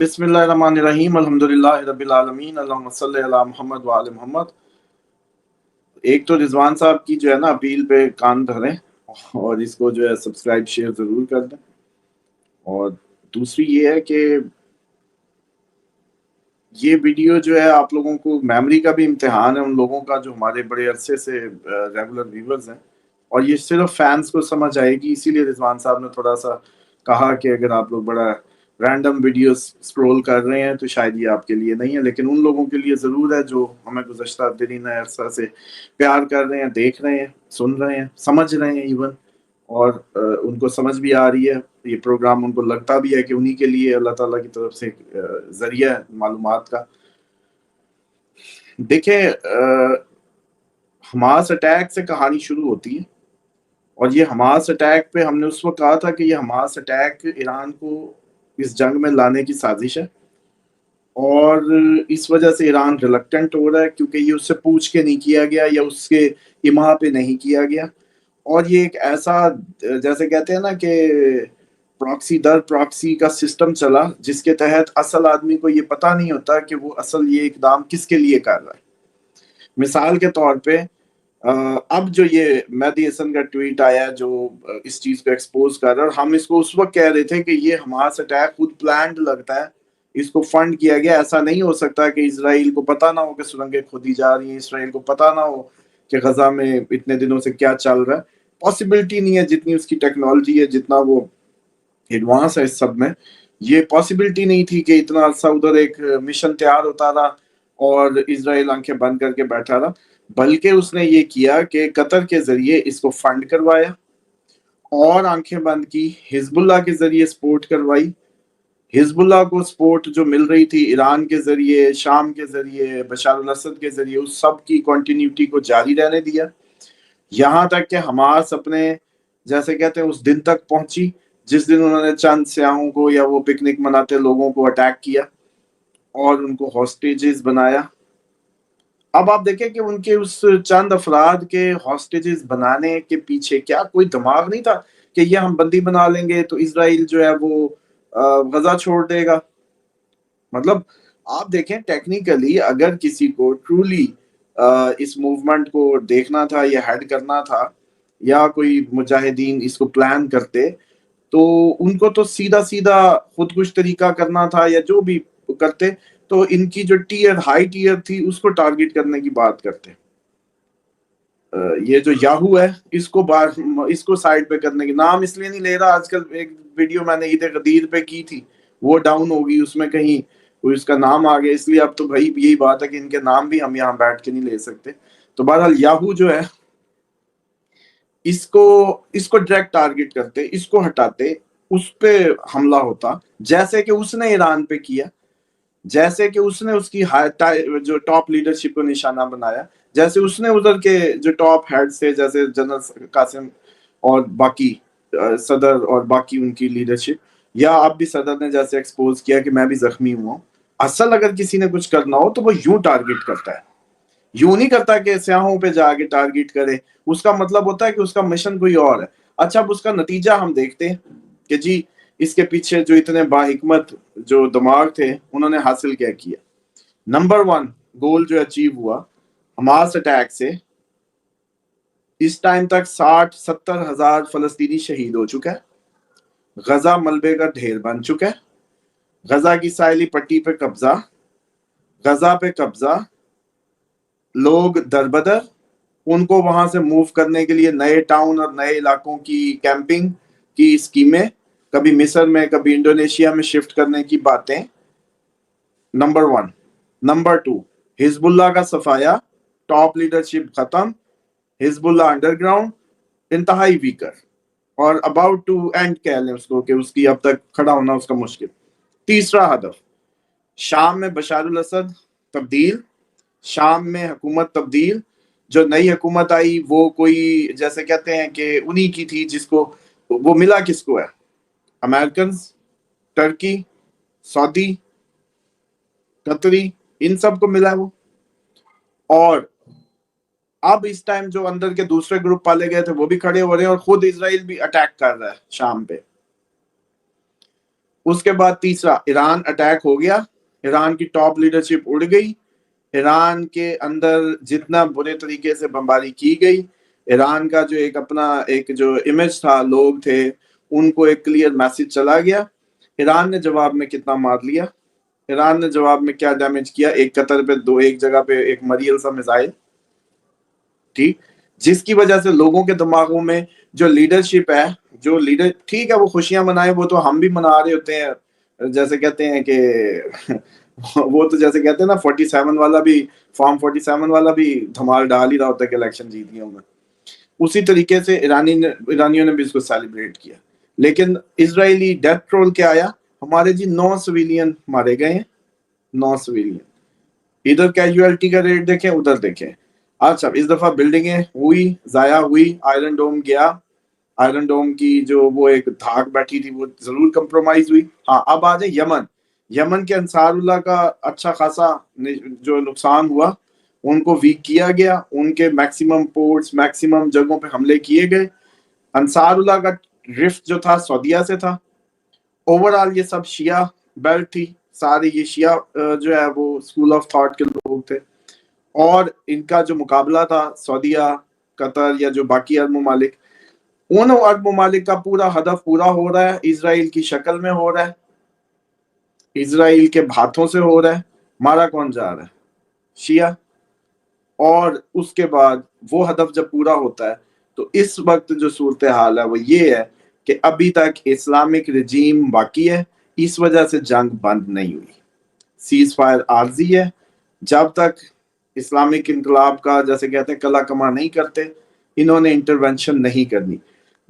بسم اللہ الرحمن الرحیم الحمدللہ رب العالمین اللہم صلی علی محمد و آل محمد۔ ایک تو رضوان صاحب کی جو ہے نا اپیل پہ کان دھریں اور اس کو جو ہے سبسکرائب شیئر ضرور کر دیں، اور دوسری یہ ہے کہ یہ ویڈیو جو ہے آپ لوگوں کو میموری کا بھی امتحان ہے، ان لوگوں کا جو ہمارے بڑے عرصے سے ریگولر ویورز ہیں، اور یہ صرف فینس کو سمجھ آئے گی، اسی لیے رضوان صاحب نے تھوڑا سا کہا کہ اگر آپ لوگ بڑا رینڈم ویڈیوز سکرول کر رہے ہیں تو شاید یہ آپ کے لیے نہیں ہے، لیکن ان لوگوں کے لیے ضرور ہے جو ہمیں گزشتہ دنوں عرصہ سے پیار کر رہے ہیں، دیکھ رہے ہیں، سن رہے ہیں، سمجھ رہے ہیں ایون، اور ان کو سمجھ بھی آ رہی ہے یہ پروگرام، ان کو لگتا بھی ہے کہ انہی کے لیے اللہ تعالیٰ کی طرف سے ایک ذریعہ ہے معلومات کا۔ دیکھیں، حماس اٹیک سے کہانی شروع ہوتی ہے، اور یہ حماس اٹیک پہ ہم نے اس وقت کہا تھا کہ یہ حماس اٹیک ایران کو اس جنگ میں لانے کی سازش ہے، اور اس وجہ سے ایران ریلکٹنٹ ہو رہا ہے کیونکہ یہ اس سے پوچھ کے نہیں کیا گیا یا اس کے ایما پہ نہیں کیا گیا، اور یہ ایک ایسا جیسے کہتے ہیں نا کہ پراکسی در پراکسی کا سسٹم چلا جس کے تحت اصل آدمی کو یہ پتہ نہیں ہوتا کہ وہ اصل یہ اقدام کس کے لیے کر رہا ہے۔ مثال کے طور پہ اب جو یہ مہدی حسن کا ٹویٹ آیا جو اس چیز کو ایکسپوز کر رہا ہے، اور ہم اس کو اس وقت کہہ رہے تھے کہ یہ حماس اٹیک خود پلانڈ لگتا ہے، اس کو فنڈ کیا گیا، ایسا نہیں ہو سکتا کہ اسرائیل کو پتہ نہ ہو کہ سرنگیں کھودی جا رہی ہیں، اسرائیل کو پتہ نہ ہو کہ غزہ میں اتنے دنوں سے کیا چل رہا ہے، پاسبلٹی نہیں ہے، جتنی اس کی ٹیکنالوجی ہے، جتنا وہ ایڈوانس ہے اس سب میں، یہ پاسبلٹی نہیں تھی کہ اتنا عرصہ ادھر ایک مشن تیار ہوتا رہا اور اسرائیل آنکھیں بند کر کے بیٹھا رہا، بلکہ اس نے یہ کیا کہ قطر کے ذریعے اس کو فنڈ کروایا اور آنکھیں بند کی، حزب اللہ کے ذریعے سپورٹ کروائی، حزب اللہ کو سپورٹ جو مل رہی تھی ایران کے ذریعے، شام کے ذریعے، بشار الاسد کے ذریعے، اس سب کی کنٹینیوٹی کو جاری رہنے دیا، یہاں تک کہ حماس اپنے جیسے کہتے ہیں اس دن تک پہنچی جس دن انہوں نے چند سیاحوں کو یا وہ پکنک مناتے لوگوں کو اٹیک کیا اور ان کو ہاسٹیجز بنایا۔ اب آپ دیکھیں کہ ان کے اس چند افراد کے ہاسٹیجز بنانے کے پیچھے کیا کوئی دماغ نہیں تھا کہ یہ ہم بندی بنا لیں گے تو اسرائیل جو ہے وہ غزہ چھوڑ دے گا؟ مطلب آپ دیکھیں ٹیکنیکلی اگر کسی کو ٹرولی اس موومنٹ کو دیکھنا تھا یا ہیڈ کرنا تھا یا کوئی مجاہدین اس کو پلان کرتے تو ان کو تو سیدھا سیدھا خودکش طریقہ کرنا تھا، یا جو بھی کرتے تو ان کی جو ہائی ٹیئر تھی اس کو ٹارگٹ کرنے کی بات کرتے۔ یہ جو یاہو ہے اس کو سائڈ پہ کرنے کی نام اس لیے نہیں لے رہا، آج کل ایک ویڈیو میں نے عید غدیر پہ کی تھی وہ ڈاؤن ہوگی، اس میں کہیں کوئی اس کا نام آ گیا، اس لیے اب تو بھائی یہی بات ہے کہ ان کے نام بھی ہم یہاں بیٹھ کے نہیں لے سکتے۔ تو بہرحال یاہو جو ہے اس کو ڈائریکٹ ٹارگٹ کرتے، اس کو ہٹاتے، اس پہ حملہ ہوتا جیسے کہ اس نے ایران پہ کیا، جیسے کہ اس نے اس کی جو ٹاپ لیڈرشپ کو نشانہ بنایا، جیسے اس نے ادھر کے جو ٹاپ ہیڈ سے جیسے جنرل قاسم اور باقی صدر اور باقی ان کی لیڈرشپ، یا اب بھی صدر نے جیسے ایکسپوز کیا کہ میں بھی زخمی ہوا ہوں۔ اصل اگر کسی نے کچھ کرنا ہو تو وہ یوں ٹارگٹ کرتا ہے، یوں نہیں کرتا کہ سیاحوں پہ جا کے ٹارگٹ کرے، اس کا مطلب ہوتا ہے کہ اس کا مشن کوئی اور ہے۔ اچھا اب اس کا نتیجہ ہم دیکھتے ہیں کہ جی اس کے پیچھے جو اتنے باحکمت جو دماغ تھے انہوں نے حاصل کیا کیا۔ نمبر 1 گول جو اچیو ہوا حماس اٹیک سے، اس ٹائم تک 60-70 ہزار فلسطینی شہید ہو چکا ہے، غزہ ملبے کا ڈھیر بن چکا ہے، غزہ کی ساحلی پٹی پہ قبضہ، غزہ پہ قبضہ، لوگ دربدر، ان کو وہاں سے موو کرنے کے لیے نئے ٹاؤن اور نئے علاقوں کی کیمپنگ کی اسکیمیں، کبھی مصر میں کبھی انڈونیشیا میں شفٹ کرنے کی باتیں۔ نمبر 1۔ نمبر 2 حزب اللہ کا صفایا، ٹاپ لیڈرشپ ختم، حزب اللہ انڈر گراؤنڈ، انتہائی ویکر، اور اباؤٹ ٹو اینڈ کہہ لیں اس کو کہ اس کی اب تک کھڑا ہونا اس کا مشکل۔ تیسرا ہدف شام میں بشار الاسد تبدیل، شام میں حکومت تبدیل، جو نئی حکومت آئی وہ کوئی جیسے کہتے ہیں کہ انہی کی تھی جس کو وہ ملا، کس کو ہے؟ امریکنز، ٹرکی، سعودی، قطری، ان سب کو ملا وہ۔ اور اب اس ٹائم جو اندر کے دوسرے گروپ پالے گئے تھے وہ بھی کھڑے ہو رہے ہیں، اور خود اسرائیل بھی اٹیک کر رہا ہے شام پہ۔ اس کے بعد تیسرا ایران اٹیک ہو گیا، ایران کی ٹاپ لیڈرشپ اڑ گئی، ایران کے اندر جتنا برے طریقے سے بمباری کی گئی، ایران کا جو ایک اپنا ایک جو امیج تھا، لوگ تھے، ان کو ایک کلیئر میسج چلا گیا۔ ایران نے جواب میں کتنا مار لیا، ایران نے جواب میں کیا ڈیمیج کیا، ایک قطر پہ ایک جگہ پہ ایک مریل سا میزائل، ٹھیک، جس کی وجہ سے لوگوں کے دماغوں میں جو لیڈرشپ ہے، جو لیڈر ٹھیک ہے وہ خوشیاں منائے، وہ تو ہم بھی منا رہے ہوتے ہیں، جیسے کہتے ہیں کہ وہ تو جیسے کہتے ہیں نا 47 والا بھی، فارم 47 والا بھی دھمال ڈال ہی رہا ہوتا ہے کہ الیکشن جیت گیا ہوں میں، اسی طریقے سے ایرانیوں نے بھی اس کو سیلیبریٹ کیا۔ لیکن اسرائیلی ڈیتھ ٹرول کیا آیا، ہمارے جی 9 سویلین مارے گئے ہیں، 9 سویلین، ادھر کیجویلٹی کا ریٹ دیکھیں، ادھر دیکھیں۔ اچھا اس دفعہ بلڈنگیں ہوئی، ضائع ہوئی، آئرن ڈوم گیا، آئرن ڈوم کی جو وہ ایک دھاک بیٹھی تھی وہ ضرور کمپرومائز ہوئی۔ ہاں اب آ جائیں یمن، یمن کے انصار اللہ کا اچھا خاصا جو نقصان ہوا، ان کو ویک کیا گیا، ان کے میکسیمم پورٹس، میکسیمم جگہوں پہ حملے کیے گئے۔ انصار اللہ کا رفت جو تھا سعودیہ سے تھا، اوورآل یہ سب شیعہ بیلٹ تھی، سارے یہ شیعہ جو ہے وہ اسکول آف تھاٹ کے لوگ تھے، اور ان کا جو مقابلہ تھا سعودیہ، قطر یا جو باقی عرب ممالک، ان عرب ممالک کا پورا ہدف پورا ہو رہا ہے، اسرائیل کی شکل میں ہو رہا ہے، اسرائیل کے ہاتھوں سے ہو رہا ہے، مارا کون جا رہا ہے؟ شیعہ۔ اور اس کے بعد وہ ہدف جب پورا ہوتا ہے تو اس وقت جو صورتحال ہے وہ یہ ہے کہ ابھی تک اسلامک رجیم باقی ہے، اس وجہ سے جنگ بند نہیں ہوئی، سیز فائر عارضی ہے، جب تک اسلامک انقلاب کا جیسے کہتے ہیں کلا کما نہیں کرتے، انہوں نے انٹرونشن نہیں کرنی۔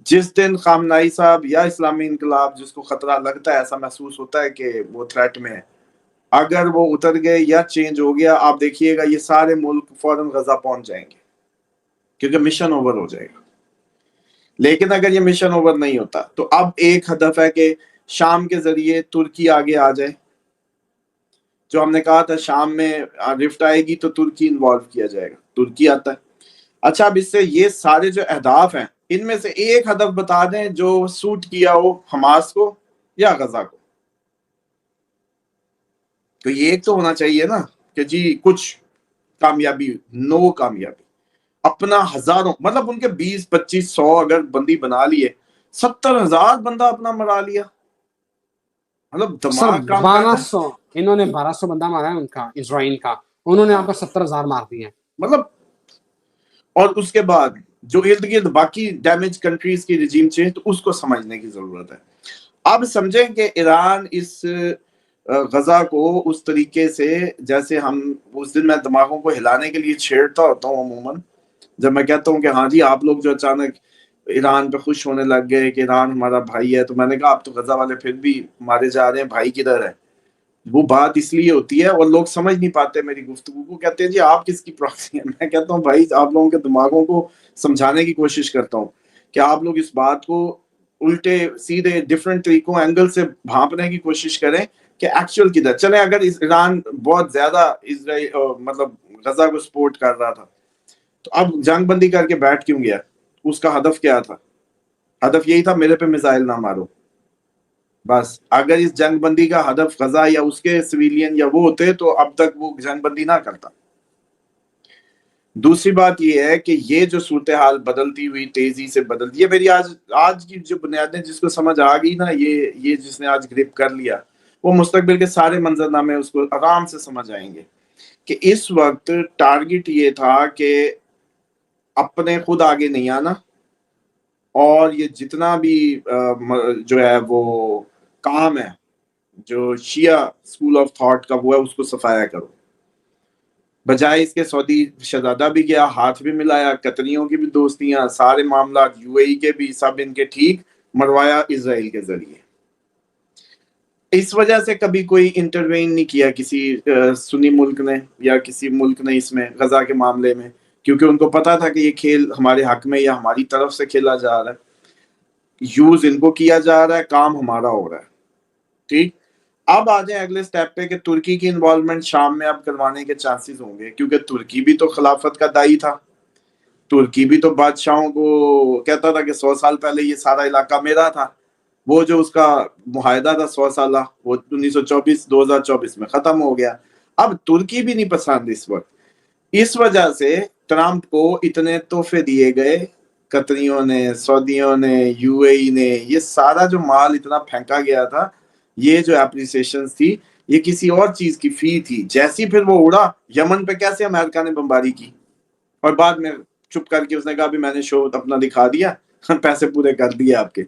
جس دن خامنائی صاحب یا اسلامی انقلاب جس کو خطرہ لگتا ہے، ایسا محسوس ہوتا ہے کہ وہ تھریٹ میں ہے، اگر وہ اتر گئے یا چینج ہو گیا، آپ دیکھیے گا یہ سارے ملک فوراً غزہ پہنچ جائیں گے، کیونکہ مشن اوور ہو جائے گا۔ لیکن اگر یہ مشن اوور نہیں ہوتا تو اب ایک ہدف ہے کہ شام کے ذریعے ترکی آگے آ جائے، جو ہم نے کہا تھا شام میں رفٹ آئے گی تو ترکی انوالو کیا جائے گا، ترکی آتا ہے۔ اچھا اب اس سے یہ سارے جو اہداف ہیں، ان میں سے ایک ہدف بتا دیں جو سوٹ کیا ہو حماس کو یا غزہ کو، تو یہ ایک تو ہونا چاہیے نا کہ جی کچھ کامیابی، نو کامیابی، اپنا ہزاروں، مطلب ان کے 20-25-100 اگر بندی بنا لیے، 70,000 بندہ اپنا مرا لیا، مطلب سر دماغ کام کرتا ہے۔ 1200 انہوں نے 1200 بندہ مارا ہے ان کا، اسرائیل کا، انہوں نے آپ کا 70,000 مار دیے ہیں، مطلب اور اس کے بعد جو ارد گرد باقی ڈیمیج کنٹریز کی رجیم چینج، تو اس کو سمجھنے کی ضرورت ہے۔ اب سمجھیں کہ ایران اس غزہ کو اس طریقے سے، جیسے ہم اس دن میں دماغوں کو ہلانے کے لیے چھیڑتا ہوتا ہوں عموماً، جب میں کہتا ہوں کہ ہاں جی آپ لوگ جو اچانک ایران پہ خوش ہونے لگ گئے کہ ایران ہمارا بھائی ہے، تو میں نے کہا آپ تو غزہ والے پھر بھی مارے جا رہے ہیں، بھائی کدھر ہے؟ وہ بات اس لیے ہوتی ہے اور لوگ سمجھ نہیں پاتے میری گفتگو کو، کہتے ہیں جی آپ کس کی پراکسی ہیں؟ میں کہتا ہوں بھائی آپ لوگوں کے دماغوں کو سمجھانے کی کوشش کرتا ہوں کہ آپ لوگ اس بات کو الٹے سیدھے ڈفرینٹ طریقوں اینگل سے بھانپنے کی کوشش کریں کہ ایکچوئل کدھر چلیں۔ اگر ایران بہت زیادہ اسرائیل مطلب غزہ کو سپورٹ کر رہا تھا تو اب جنگ بندی کر کے بیٹھ کیوں گیا؟ اس کا ہدف کیا تھا؟ ہدف یہی تھا میرے پہ میزائل نہ مارو، بس۔ اگر اس جنگ بندی کا ہدف غزہ یا اس کے سویلین یا وہ ہوتے تو اب تک وہ جنگ بندی نہ کرتا۔ دوسری بات یہ ہے کہ یہ جو صورتحال بدلتی ہوئی تیزی سے بدلتی ہے، میری آج کی جو بنیادیں جس کو سمجھ آ گئی نا، یہ جس نے آج گرپ کر لیا، وہ مستقبل کے سارے منظرنامے اس کو آرام سے سمجھ آئیں گے کہ اس وقت ٹارگٹ یہ تھا کہ اپنے خود آگے نہیں آنا، اور یہ جتنا بھی جو ہے وہ کام ہے جو شیعہ اسکول آف تھاٹ کا وہ ہے، اس کو صفایا کرو۔ بجائے اس کے سعودی شہزادہ بھی گیا، ہاتھ بھی ملایا، قطریوں کی بھی دوستیاں، سارے معاملات یو اے ای کے بھی سب ان کے ٹھیک، مروایا اسرائیل کے ذریعے۔ اس وجہ سے کبھی کوئی انٹروین نہیں کیا کسی سنی ملک نے یا کسی ملک نے اس میں غزہ کے معاملے میں، کیونکہ ان کو پتا تھا کہ یہ کھیل ہمارے حق میں یا ہماری طرف سے کھیلا جا رہا ہے، یوز ان کو کیا جا رہا ہے، کام ہمارا ہو رہا ہے، ٹھیک۔ اب آ جائیں اگلے سٹیپ پہ کہ ترکی کی انوالومنٹ شام میں اب کروانے کے چانسز ہوں گے، کیونکہ ترکی بھی تو خلافت کا دائی تھا، ترکی بھی تو بادشاہوں کو کہتا تھا کہ 100 سال پہلے یہ سارا علاقہ میرا تھا، وہ جو اس کا معاہدہ تھا 100 سالہ وہ 2024 میں ختم ہو گیا. اب ترکی بھی نہیں پسند اس وقت. اس وجہ سے ٹرمپ کو اتنے تحفے دیے گئے، قطریوں نے، سعودیوں نے، یو اے ای نے، یہ سارا جو مال اتنا پھینکا گیا تھا، یہ جو اپریسیشن تھی یہ کسی اور چیز کی فی تھی. جیسی پھر وہ اڑا، یمن پہ کیسے امریکہ نے بمباری کی، اور بعد میں چپ کر کے اس نے کہا بھی میں نے شو اپنا دکھا دیا، پیسے پورے کر دیے آپ کے.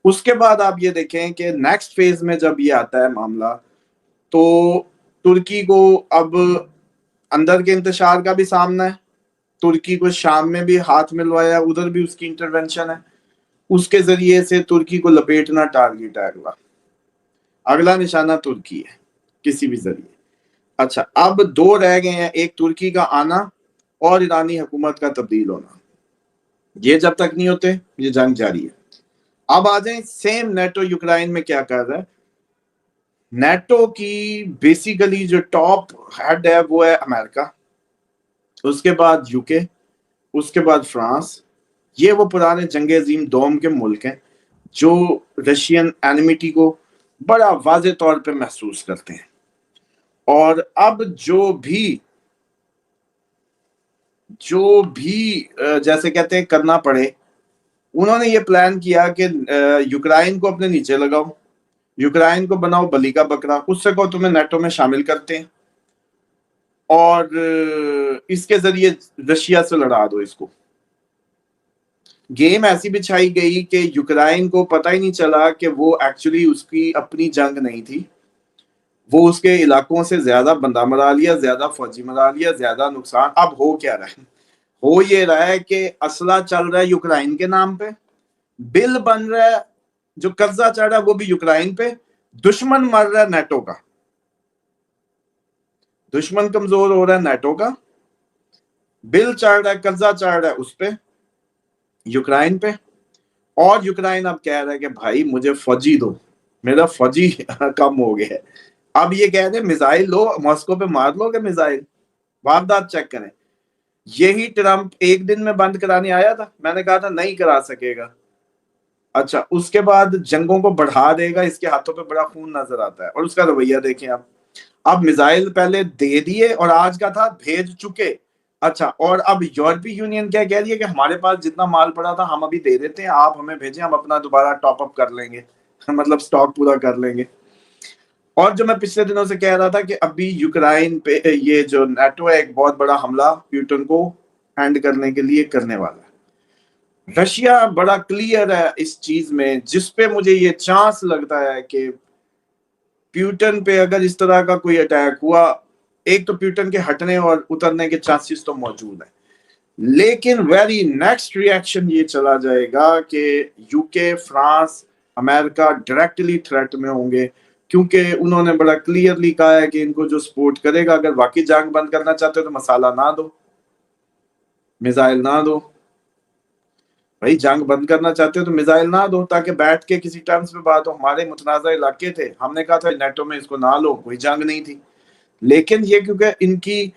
اس کے بعد آپ یہ دیکھیں کہ نیکسٹ فیز میں جب یہ آتا ہے معاملہ، تو ترکی کو اب اندر کے انتشار کا بھی سامنا ہے. ترکی کو شام میں بھی ہاتھ ملوایا، ادھر بھی اس کی انٹرونشن ہے. اس کے ذریعے سے ترکی کو لپیٹنا ٹارگیٹ ہے. اگلا نشانہ ترکی ہے کسی بھی ذریعے. اچھا، اب دو رہ گئے ہیں، ایک ترکی کا آنا اور ایرانی حکومت کا تبدیل ہونا. یہ جب تک نہیں ہوتے یہ جنگ جاری ہے. اب آ جائیں سیم نیٹو یوکرائن میں کیا کر رہا ہے. نیٹو کی بیسیکلی جو ٹاپ ہیڈ ہے وہ ہے امریکہ، اس کے بعد یو کے، اس کے بعد فرانس. یہ وہ پرانے جنگ عظیم دوم کے ملک ہیں جو رشین اینیمیٹی کو بڑا واضح طور پہ محسوس کرتے ہیں. اور اب جو بھی جیسے کہتے ہیں کرنا پڑے، انہوں نے یہ پلان کیا کہ یوکرائن کو اپنے نیچے لگاؤ، یوکرائن کو بناؤ بلی کا بکرا، اس سے کو تمہیں نیٹو میں شامل کرتے ہیں اور اس کے ذریعے رشیا سے لڑا دو. اس کو گیم ایسی بچھائی گئی کہ یوکرائن کو پتہ ہی نہیں چلا کہ وہ ایکچولی اس کی اپنی جنگ نہیں تھی. وہ اس کے علاقوں سے زیادہ بندہ مرا لیا، زیادہ فوجی مرا لیا، زیادہ نقصان. اب ہو کیا رہا ہے؟ ہو یہ رہا ہے کہ اسلحہ چل رہا ہے یوکرائن کے نام پہ، بل بن رہا ہے، جو قرضہ چڑھ رہا ہے وہ بھی یوکرائن پہ، دشمن مر رہا ہے نیٹو کا، دشمن کمزور ہو رہا ہے نیٹو کا، بل چڑھ رہا ہے، قرضہ چڑھ رہا ہے اس پہ، یوکرائن پہ. اور یوکرائن اب کہہ رہا ہے کہ بھائی مجھے فوجی دو، میرا فوجی کم ہو گیا ہے. اب یہ کہہ رہے میزائل لو، ماسکو پہ مار لو گے میزائل، واردات چیک کریں. یہی ٹرمپ ایک دن میں بند کرانے آیا تھا، میں نے کہا تھا نہیں کرا سکے گا. اچھا، اس کے بعد جنگوں کو بڑھا دے گا، اس کے ہاتھوں پہ بڑا خون نظر آتا ہے. اور اس کا رویہ دیکھیں آپ، اب میزائل پہلے دے دیے اور آج کا تھا بھیج چکے. اچھا، اور اب یورپی یونین کیا کہہ رہی ہے کہ ہمارے پاس جتنا مال پڑا تھا ہم ابھی دے دیتے ہیں، آپ ہمیں بھیجیں، ہم اپنا دوبارہ ٹاپ اپ کر لیں گے، مطلب سٹاک پورا کر لیں گے. اور جو میں پچھلے دنوں سے کہہ رہا تھا کہ ابھی یوکرائن پہ یہ جو نیٹو ہے ایک بہت بڑا حملہ پیوٹن کو اینڈ کرنے کے لیے کرنے والا ہے. رشیا بڑا کلیئر ہے اس چیز میں، جس پہ مجھے یہ چانس لگتا ہے کہ پیوٹن پہ اگر اس طرح کا کوئی اٹیک ہوا، ایک تو پیوٹن کے ہٹنے اور اترنے کے چانسز تو موجود ہیں، لیکن ویری نیکسٹ ریئیکشن یہ چلا جائے گا کہ یو کے، فرانس، امریکہ ڈائریکٹلی تھریٹ میں ہوں گے، کیونکہ انہوں نے بڑا کلیئرلی کہا ہے کہ ان کو جو سپورٹ کرے گا، اگر واقعی جنگ بند کرنا چاہتے ہو تو مسالہ نہ دو، میزائل نہ دو. بھائی جنگ بند کرنا چاہتے ہو تو میزائل نہ دو، تاکہ بیٹھ کے کسی ٹرمز پہ بات ہو. ہمارے متنازع علاقے تھے، ہم نے کہا تھا نیٹو میں اس کو نہ لو، کوئی جنگ نہیں تھی. لیکن یہ کیونکہ ان کی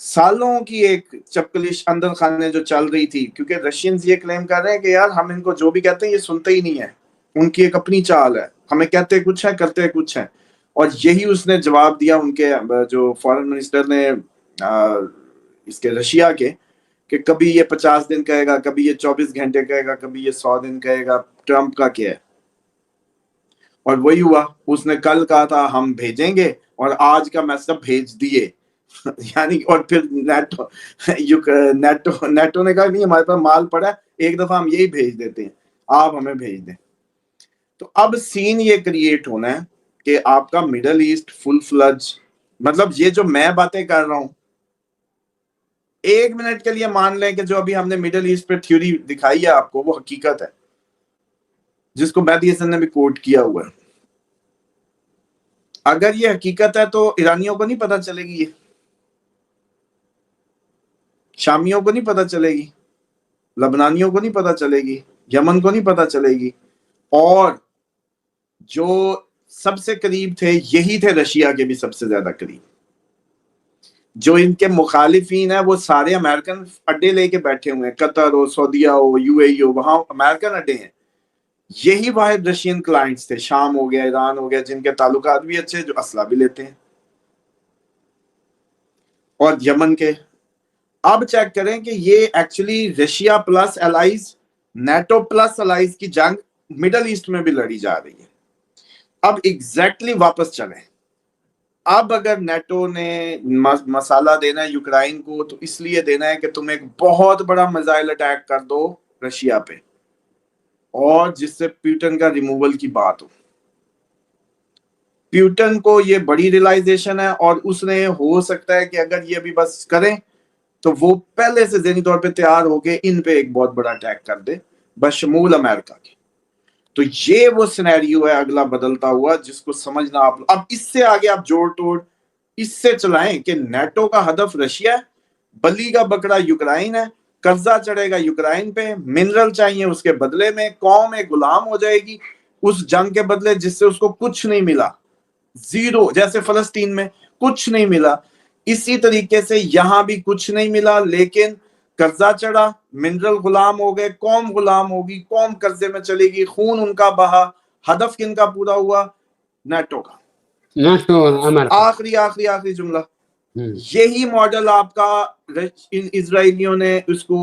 سالوں کی ایک چپکلش اندر خانے جو چل رہی تھی، کیونکہ رشینز یہ کلیم کر رہے ہیں کہ یار ہم ان کو جو بھی کہتے ہیں یہ سنتے ہی نہیں ہے، ان کی ایک اپنی چال ہے، ہمیں کہتے کچھ ہے کرتے کچھ ہے. اور یہی اس نے جواب دیا ان کے جو فارن منسٹر نے اس کے رشیا کے، کہ کبھی یہ 50 دن کہے گا، کبھی یہ 24 گھنٹے کہے گا، کبھی یہ 100 دن کہے گا. ٹرمپ کا کیا ہے؟ اور وہی ہوا، اس نے کل کہا تھا ہم بھیجیں گے اور آج کا میسج بھیج دیے. یعنی اور پھر نیٹو نے کہا نہیں ہمارے پاس مال پڑا ہے، ایک دفعہ ہم یہی بھیج دیتے ہیں، آپ ہمیں بھیج دیں. تو اب سین یہ کریٹ ہونا ہے کہ آپ کا مڈل ایسٹ فل فلج، مطلب یہ جو میں باتیں کر رہا ہوں، ایک منٹ کے لیے مان لیں کہ جو ابھی ہم نے مڈل ایسٹ پہ تھیوری دکھائی ہے آپ کو وہ حقیقت ہے، جس کو مہدی حسن نے بھی کوٹ کیا ہوا ہے. اگر یہ حقیقت ہے تو ایرانیوں کو نہیں پتا چلے گی، یہ شامیوں کو نہیں پتا چلے گی، لبنانیوں کو نہیں پتا چلے گی، یمن کو نہیں پتا چلے گی. اور جو سب سے قریب تھے یہی تھے رشیا کے بھی سب سے زیادہ قریب. جو ان کے مخالفین ہیں وہ سارے امریکن اڈے لے کے بیٹھے ہوئے ہیں، قطر ہو، سعودیہ ہو، یو اے ای ہو، وہاں امریکن اڈے ہیں. یہی واحد رشین کلائنٹس تھے، شام ہو گیا، ایران ہو گیا، جن کے تعلقات بھی اچھے، جو اسلحہ بھی لیتے ہیں، اور یمن کے. اب چیک کریں کہ یہ actually Russia plus allies, NATO plus allies کی جنگ مڈل ایسٹ میں بھی لڑی جا رہی ہے. اب ایگزیکٹلی واپس چلیں. اب اگر نیٹو نے مسالہ دینا ہے یوکرائن کو تو اس لیے دینا ہے کہ تم ایک بہت بڑا میزائل اٹیک کر دو رشیا پہ، اور جس سے پیوٹن کا ریموول کی بات ہو. پیوٹن کو یہ بڑی ریلائزیشن ہے، اور اس نے ہو سکتا ہے کہ اگر یہ بھی بس کریں تو وہ پہلے سے ذہنی طور پہ تیار ہو کے ان پہ ایک بہت بڑا اٹیک کر دے بشمول امریکہ کے. تو یہ وہ سینیریو ہے اگلا بدلتا ہوا جس کو سمجھنا آپ. اب اس سے آگے آپ جوڑ توڑ اس سے چلائیں کہ نیٹو کا ہدف رشیا ہے، بلی کا بکرا یوکرائن ہے، قرضہ چڑھے گا یوکرائن پہ، منرل چاہیے اس کے بدلے میں، قوم ایک غلام ہو جائے گی اس جنگ کے بدلے جس سے اس کو کچھ نہیں ملا، زیرو. جیسے فلسطین میں کچھ نہیں ملا، اسی طریقے سے یہاں بھی کچھ نہیں ملا، لیکن قرضہ چڑھا، منرل غلام ہو گئے، قوم غلام ہوگی، قوم قرضے میں چلے گی، خون ان کا بہا. ہدف کن کا پورا ہوا؟ نیٹو کا. نیٹو اور امریکہ. آخری جملہ. یہی ماڈل آپ کا اسرائیلیوں نے اس کو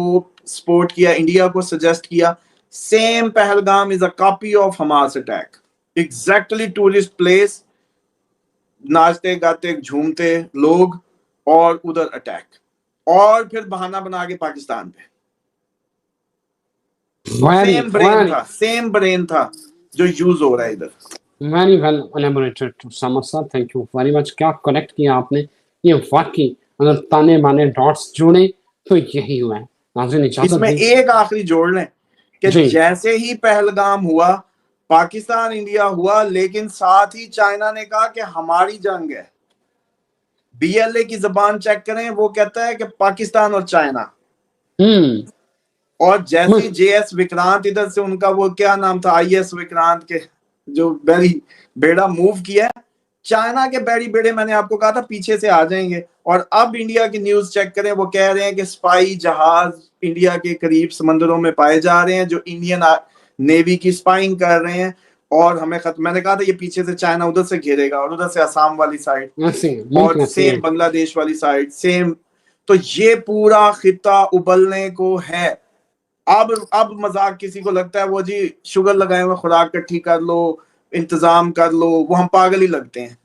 سپورٹ کیا، انڈیا کو سجیسٹ کیا. Same Pahalgam is a copy of Hamas attack, exactly tourist place, ناچتے گاتے جھومتے لوگ، اور ادھر اٹیک، اور پھر بہانہ بنا کے پاکستان پہ. سیم برین تھا جو یوز ہو رہا ہے ادھر. Very well elaborated, Samad sir. Thank you very much. کیا کنیکٹ کیا آپ نے، یہ واقعی اگر تانے بانے ڈاٹس جوڑے تو یہی ہوا ہے. اس میں ایک آخری جوڑ لیں کہ جیسے ہی پہلگام ہوا، پاکستان انڈیا ہوا، لیکن ساتھ ہی چائنا نے کہا کہ ہماری جنگ ہے. بی ایل اے کی زبان چیک کریں، وہ کہتا ہے کہ پاکستان اور چائنا. اور جیسے جے ایس وکرانت ادھر سے، ان کا وہ کیا نام تھا، آئی ایس وکرانت کے، جو بیڑا موو کیا ہے، چائنا کے بیڑی بیڑے میں نے آپ کو کہا تھا پیچھے سے آ جائیں گے. اور اب انڈیا کی نیوز چیک کریں، وہ کہہ رہے ہیں کہ سپائی جہاز انڈیا کے قریب سمندروں میں پائے جا رہے ہیں جو انڈین نیوی کی سپائنگ کر رہے ہیں. اور ہمیں میں نے کہا تھا یہ پیچھے سے چائنا ادھر سے گھیرے گا، اور ادھر سے آسام والی سائڈ، اور سیم بنگلہ دیش والی سائڈ سیم. تو یہ پورا خطہ ابلنے کو ہے. اب مذاق کسی کو لگتا ہے وہ جی شوگر لگائے ہوئے خوراک کٹھی کر لو، انتظام کر لو، وہ ہم پاگل ہی لگتے ہیں.